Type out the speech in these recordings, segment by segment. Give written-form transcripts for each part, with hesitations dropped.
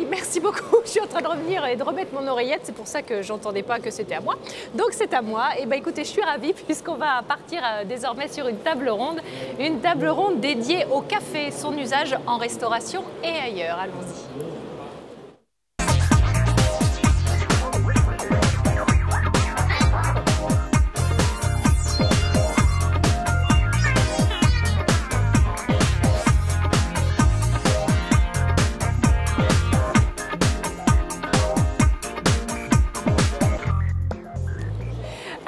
merci beaucoup. Je suis en train de revenir et de remettre mon oreillette. C'est pour ça que j'entendais pas que c'était à moi. Donc c'est à moi. Et ben écoutez, je suis ravie puisqu'on va partir désormais sur une table ronde dédiée au café, son usage en restauration et ailleurs. Allons-y.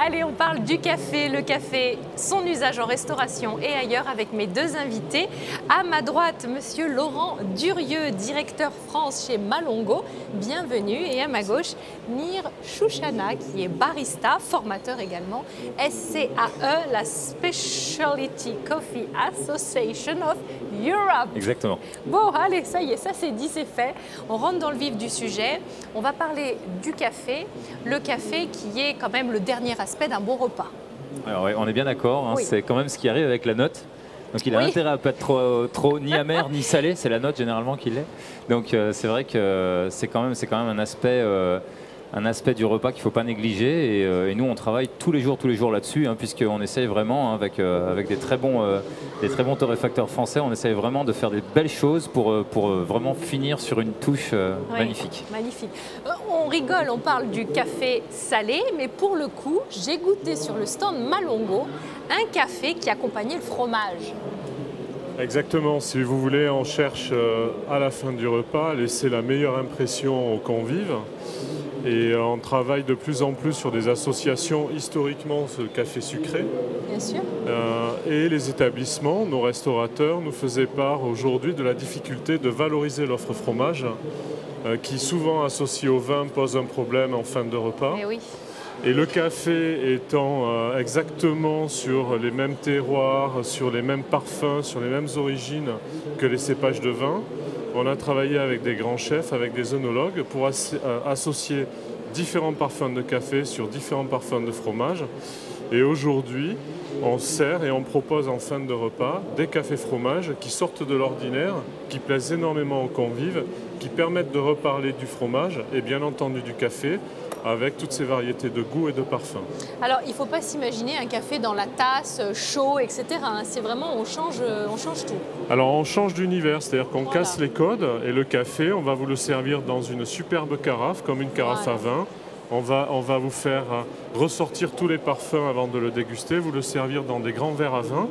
Allez, on parle du café, le café, son usage en restauration et ailleurs avec mes deux invités. À ma droite, monsieur Laurent Durieux, directeur France chez Malongo, bienvenue. Et à ma gauche, Nir Chouchana, qui est barista, formateur également, SCAE, la Specialty Coffee Association of Europe. Exactement. Bon, allez, ça y est, ça c'est dit, c'est fait. On rentre dans le vif du sujet. On va parler du café, le café qui est quand même le dernier aspect d'un bon repas. Alors ouais, on est bien d'accord, hein, oui. C'est quand même ce qui arrive avec la note. Donc il a intérêt à pas être trop ni amer ni salé, c'est la note généralement qui l'est. Donc c'est vrai que c'est quand même un aspect du repas qu'il ne faut pas négliger. Et nous on travaille tous les jours là-dessus, hein, puisqu'on essaye vraiment, hein, avec des très bons torréfacteurs français, on essaye vraiment de faire des belles choses pour vraiment finir sur une touche magnifique. Magnifique. On rigole, on parle du café salé, mais pour le coup, j'ai goûté sur le stand Malongo un café qui accompagnait le fromage. Exactement, si vous voulez, on cherche à la fin du repas à laisser la meilleure impression aux convives. Et on travaille de plus en plus sur des associations, historiquement, ce café sucré. Bien sûr. Et les établissements, nos restaurateurs, nous faisaient part aujourd'hui de la difficulté de valoriser l'offre fromage, qui souvent associé au vin pose un problème en fin de repas. Et oui. Et le café étant exactement sur les mêmes terroirs, sur les mêmes parfums, sur les mêmes origines que les cépages de vin, on a travaillé avec des grands chefs, avec des œnologues pour associer différents parfums de café sur différents parfums de fromage. Et aujourd'hui, on sert et on propose en fin de repas des cafés fromages qui sortent de l'ordinaire, qui plaisent énormément aux convives, qui permettent de reparler du fromage et bien entendu du café, avec toutes ces variétés de goût et de parfums. Alors, il ne faut pas s'imaginer un café dans la tasse, chaud, etc. C'est vraiment, on change tout. Alors, on change d'univers, c'est-à-dire qu'on casse les codes et le café, on va vous le servir dans une superbe carafe, comme une carafe à vin. On va vous faire ressortir tous les parfums avant de le déguster, vous le servir dans des grands verres à vin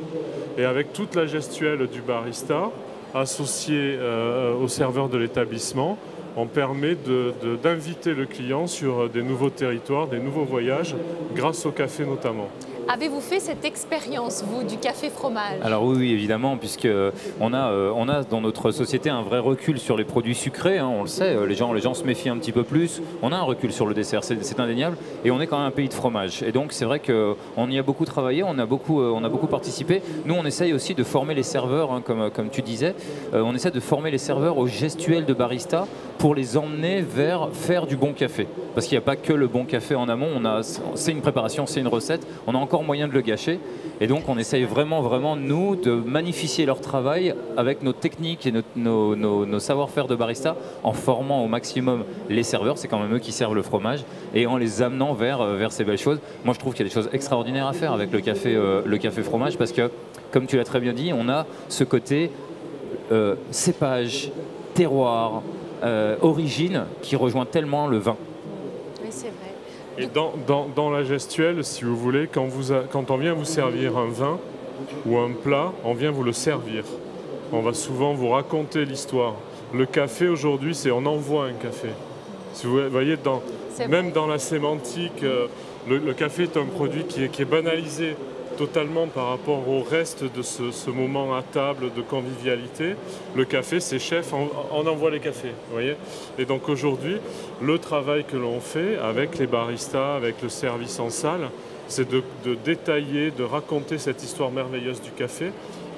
et avec toute la gestuelle du barista associée au serveur de l'établissement. On permet d'inviter le client sur des nouveaux territoires, des nouveaux voyages, grâce au café notamment. Avez-vous fait cette expérience, vous, du café fromage? Alors oui, évidemment, puisqu'on a dans notre société un vrai recul sur les produits sucrés, hein, on le sait, les gens se méfient un petit peu plus, on a un recul sur le dessert, c'est indéniable, et on est quand même un pays de fromage. Et donc c'est vrai qu'on y a beaucoup travaillé, on a beaucoup participé. Nous, on essaye aussi de former les serveurs, hein, comme tu disais, on essaie de former les serveurs au gestuel de barista pour les emmener vers faire du bon café. Parce qu'il n'y a pas que le bon café en amont, c'est une préparation, c'est une recette, on a encore moyen de le gâcher. Et donc on essaye vraiment, nous, de magnifier leur travail avec nos techniques et nos savoir-faire de barista, en formant au maximum les serveurs, c'est quand même eux qui servent le fromage, et en les amenant vers ces belles choses. Moi je trouve qu'il y a des choses extraordinaires à faire avec le café fromage, parce que, comme tu l'as très bien dit, on a ce côté cépage, terroir, origine qui rejoint tellement le vin. Oui, c'est vrai. Et dans la gestuelle, si vous voulez, quand on vient vous servir un vin ou un plat, on vient vous le servir. On va souvent vous raconter l'histoire. Le café aujourd'hui, c'est on envoie un café. Si vous voyez, même dans la sémantique, le café est un produit qui est banalisé totalement par rapport au reste de ce moment à table de convivialité. Le café, c'est chef, on envoie les cafés, vous voyez. Et donc aujourd'hui, le travail que l'on fait avec les baristas, avec le service en salle, c'est de détailler, de raconter cette histoire merveilleuse du café.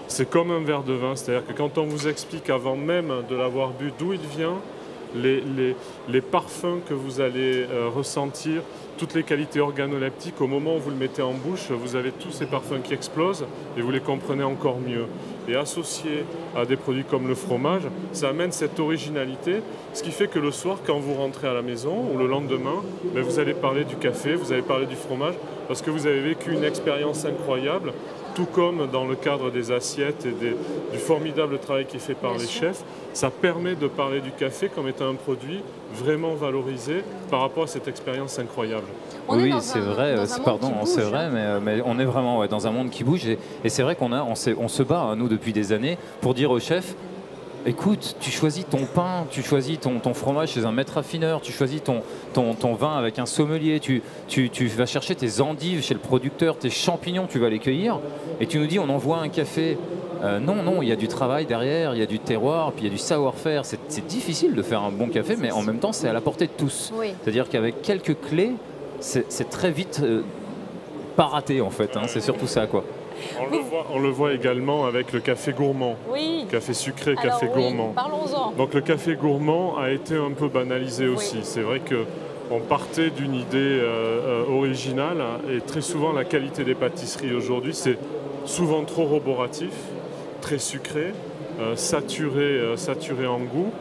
C'est comme un verre de vin, c'est-à-dire que quand on vous explique avant même de l'avoir bu d'où il vient, les parfums que vous allez ressentir, toutes les qualités organoleptiques, au moment où vous le mettez en bouche, vous avez tous ces parfums qui explosent et vous les comprenez encore mieux. et associé à des produits comme le fromage, ça amène cette originalité, ce qui fait que le soir, quand vous rentrez à la maison ou le lendemain, ben vous allez parler du café, vous allez parler du fromage, parce que vous avez vécu une expérience incroyable, tout comme dans le cadre des assiettes et du formidable travail qui est fait par les chefs. Ça permet de parler du café comme étant un produit vraiment valorisé par rapport à cette expérience incroyable. Oui, c'est vrai, pardon, c'est vrai, mais on est vraiment dans un monde qui bouge et c'est vrai on se bat, hein, nous, depuis des années, pour dire aux chefs, écoute, tu choisis ton pain, tu choisis ton fromage chez un maître affineur, tu choisis ton vin avec un sommelier, tu vas chercher tes endives chez le producteur, tes champignons, tu vas les cueillir, et tu nous dis on envoie un café. Non, il y a du travail derrière, il y a du terroir, puis il y a du savoir-faire. C'est difficile de faire un bon café, mais en même temps, c'est à la portée de tous. Oui. C'est-à-dire qu'avec quelques clés, c'est très vite pas raté, en fait. Hein, c'est surtout ça, quoi. On le voit également avec le café gourmand. Oui. Café sucré, café gourmand. Parlons-en. Donc le café gourmand a été un peu banalisé aussi. C'est vrai qu'on partait d'une idée originale et très souvent la qualité des pâtisseries aujourd'hui, c'est souvent trop roboratif, très sucré, saturé en goût.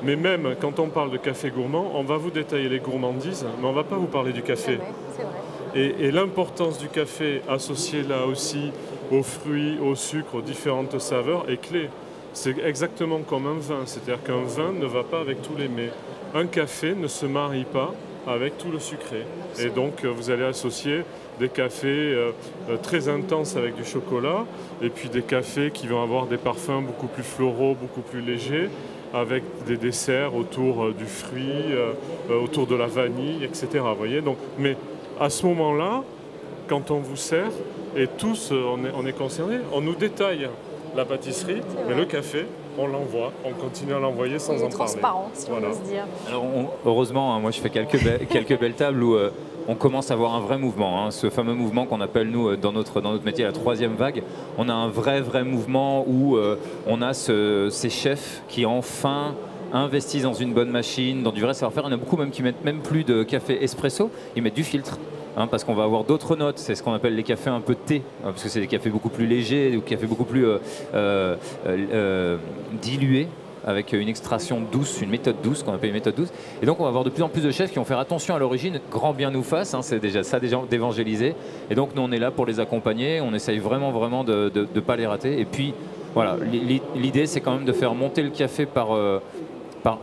Mais même quand on parle de café gourmand, on va vous détailler les gourmandises, mais on ne va pas vous parler du café. C'est vrai. Et l'importance du café associée là aussi aux fruits, au sucre, aux différentes saveurs est clé. C'est exactement comme un vin, c'est-à-dire qu'un vin ne va pas avec tous les mets. Un café ne se marie pas avec tout le sucré. Et donc vous allez associer des cafés très intenses avec du chocolat et puis des cafés qui vont avoir des parfums beaucoup plus floraux, beaucoup plus légers, avec des desserts autour du fruit, autour de la vanille, etc. Vous voyez, donc, mais à ce moment-là, quand on vous sert, et tous on est concernés, on nous détaille la pâtisserie, mais le café, on l'envoie, on continue à l'envoyer sans en parler. Transparent, si on veut se dire. Alors, heureusement, moi je fais quelques belles tables où on commence à avoir un vrai mouvement, hein, ce fameux mouvement qu'on appelle nous dans notre métier la troisième vague. On a un vrai mouvement où on a ces chefs qui enfin investissent dans une bonne machine, dans du vrai savoir-faire. Il y en a beaucoup même qui mettent même plus de café espresso, ils mettent du filtre. Hein, parce qu'on va avoir d'autres notes, c'est ce qu'on appelle les cafés un peu thé, hein, parce que c'est des cafés beaucoup plus légers, des cafés beaucoup plus dilués, avec une extraction douce, une méthode douce, qu'on appelle une méthode douce. Et donc on va avoir de plus en plus de chefs qui vont faire attention à l'origine, grand bien nous fasse, hein, c'est déjà ça d'évangéliser. Et donc nous on est là pour les accompagner, on essaye vraiment de ne pas les rater. Et puis voilà, l'idée c'est quand même de faire monter le café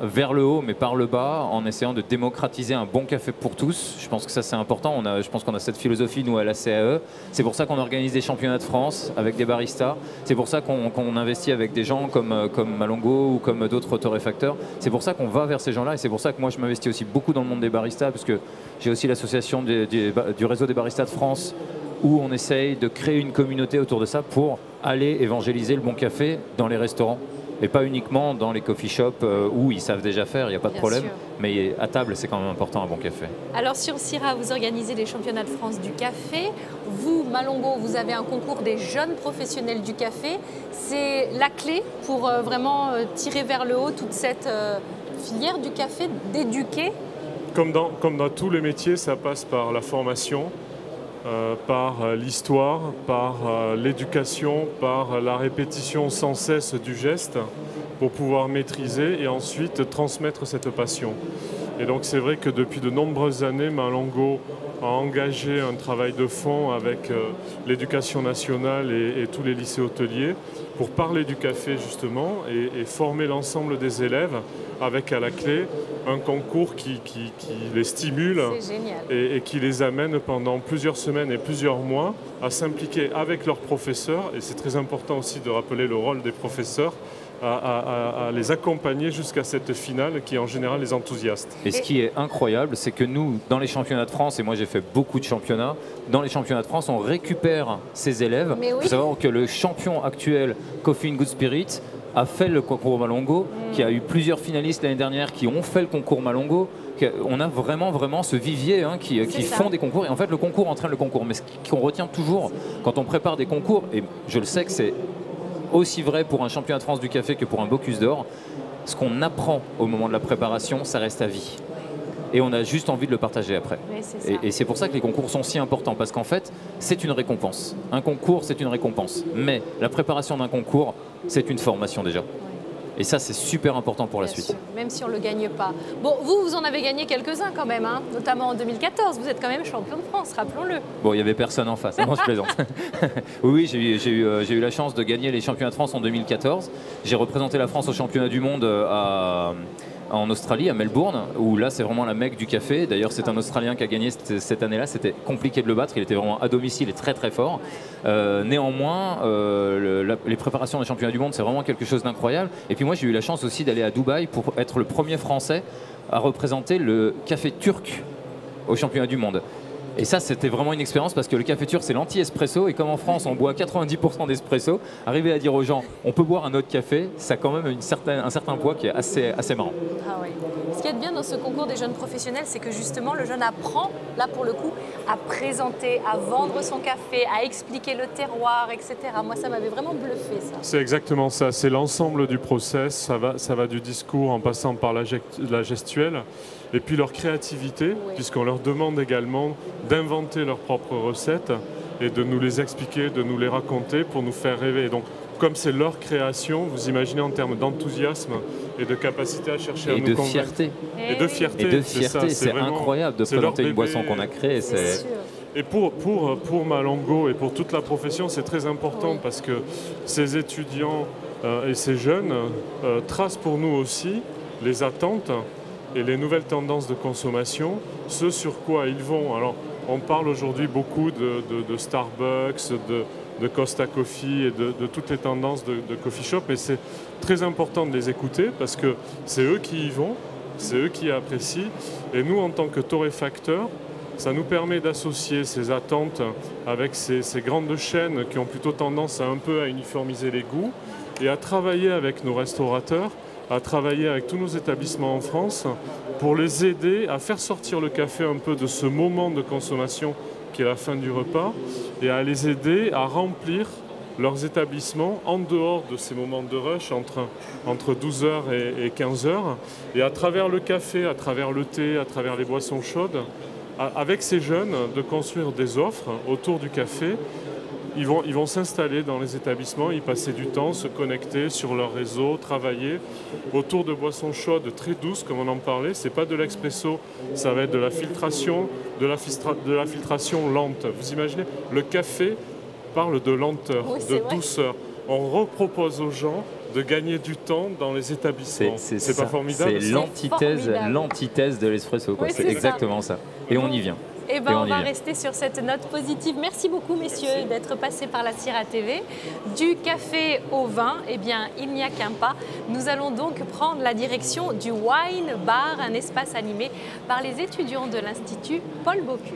vers le haut mais par le bas en essayant de démocratiser un bon café pour tous. Je pense que ça c'est important, je pense qu'on a cette philosophie nous à la CAE. C'est pour ça qu'on organise des championnats de France avec des baristas, c'est pour ça qu'on investit avec des gens comme Malongo ou comme d'autres torréfacteurs. C'est pour ça qu'on va vers ces gens-là et c'est pour ça que moi je m'investis aussi beaucoup dans le monde des baristas parce que j'ai aussi l'association du réseau des baristas de France où on essaye de créer une communauté autour de ça pour aller évangéliser le bon café dans les restaurants. Et pas uniquement dans les coffee shops où ils savent déjà faire, il n'y a pas de problème. Mais à table, c'est quand même important un bon café. Alors sur Syrah, vous organisez les championnats de France du café. Vous, Malongo, vous avez un concours des jeunes professionnels du café. C'est la clé pour vraiment tirer vers le haut toute cette filière du café, d'éduquer. Comme dans tous les métiers, ça passe par la formation. Par l'histoire, par l'éducation, par la répétition sans cesse du geste pour pouvoir maîtriser et ensuite transmettre cette passion. Et donc c'est vrai que depuis de nombreuses années, Malongo a engagé un travail de fond avec l'éducation nationale et tous les lycées hôteliers pour parler du café justement et former l'ensemble des élèves avec à la clé un concours qui les stimule et qui les amène pendant plusieurs semaines et plusieurs mois à s'impliquer avec leurs professeurs, et c'est très important aussi de rappeler le rôle des professeurs, à les accompagner jusqu'à cette finale qui en général les enthousiaste. Et ce qui est incroyable, c'est que nous, dans les championnats de France, et moi j'ai fait beaucoup de championnats, dans les championnats de France, on récupère ces élèves. Il faut savoir que le champion actuel, Coffee in Good Spirit, a fait le concours Malongo, qui a eu plusieurs finalistes l'année dernière qui ont fait le concours Malongo. On a vraiment ce vivier qui font des concours. Et en fait, le concours entraîne le concours. Mais ce qu'on retient toujours quand on prépare des concours, et je le sais que c'est aussi vrai pour un championnat de France du café que pour un Bocuse d'Or, ce qu'on apprend au moment de la préparation, ça reste à vie. et on a juste envie de le partager après. Oui, c'est ça. Et c'est pour ça que les concours sont si importants, parce qu'en fait, c'est une récompense. Un concours, c'est une récompense. Mais la préparation d'un concours, c'est une formation déjà. Et ça, c'est super important pour la suite. Sûr, même si on ne le gagne pas. Bon, vous en avez gagné quelques-uns quand même, hein, notamment en 2014. Vous êtes quand même champion de France, rappelons-le. Bon, il n'y avait personne en face, non, je plaisante. Oui, j'ai eu la chance de gagner les championnats de France en 2014. J'ai représenté la France au championnat du monde en Australie, à Melbourne, où là c'est vraiment la mecque du café. D'ailleurs c'est un Australien qui a gagné cette année-là, c'était compliqué de le battre, il était vraiment à domicile et très très fort. Néanmoins, les préparations des championnats du monde c'est vraiment quelque chose d'incroyable. Et puis moi j'ai eu la chance aussi d'aller à Dubaï pour être le premier Français à représenter le café turc au championnat du monde. Et ça, c'était vraiment une expérience parce que le café turc, c'est l'anti-espresso. Et comme en France, on boit 90% d'espresso, arriver à dire aux gens, on peut boire un autre café, ça a quand même un certain poids qui est assez marrant. Ah oui. Ce qui est bien dans ce concours des jeunes professionnels, c'est que justement, le jeune apprend, là pour le coup, à présenter, à vendre son café, à expliquer le terroir, etc. Moi, ça m'avait vraiment bluffé, ça. C'est exactement ça. C'est l'ensemble du process. Ça va du discours en passant par la gestuelle. Et puis leur créativité, puisqu'on leur demande également d'inventer leurs propres recettes et de nous les expliquer, de nous les raconter pour nous faire rêver. Et donc, comme c'est leur création, vous imaginez en termes d'enthousiasme et de capacité à chercher à nous convaincre. Fierté. Et de fierté. Et de fierté. C'est incroyable de présenter une boisson qu'on a créée. Et pour Malongo et pour toute la profession, c'est très important parce que ces étudiants et ces jeunes tracent pour nous aussi les attentes et les nouvelles tendances de consommation, ce sur quoi ils vont. Alors, on parle aujourd'hui beaucoup de Starbucks, de Costa Coffee et de toutes les tendances de coffee shop, mais c'est très important de les écouter parce que c'est eux qui y vont, c'est eux qui apprécient. Et nous, en tant que torréfacteurs, ça nous permet d'associer ces attentes avec ces grandes chaînes qui ont plutôt tendance un peu à uniformiser les goûts et à travailler avec nos restaurateurs, à travailler avec tous nos établissements en France pour les aider à faire sortir le café un peu de ce moment de consommation qui est la fin du repas et à les aider à remplir leurs établissements en dehors de ces moments de rush entre 12h et 15h et à travers le café, à travers le thé, à travers les boissons chaudes, avec ces jeunes de construire des offres autour du café. Ils vont s'installer dans les établissements, y passer du temps, se connecter sur leur réseau, travailler autour de boissons chaudes très douces, comme on en parlait. Ce n'est pas de l'expresso, ça va être de la filtration, de la filtration lente. Vous imaginez, le café parle de lenteur, de douceur. On repropose aux gens de gagner du temps dans les établissements. C'est pas formidable? C'est l'antithèse de l'espresso. Oui, c'est exactement ça. Et on y vient. Eh ben, on va rester sur cette note positive. Merci beaucoup, messieurs, d'être passés par la Syrah TV. Du café au vin, eh bien, il n'y a qu'un pas. Nous allons donc prendre la direction du Wine Bar, un espace animé par les étudiants de l'Institut Paul Bocuse.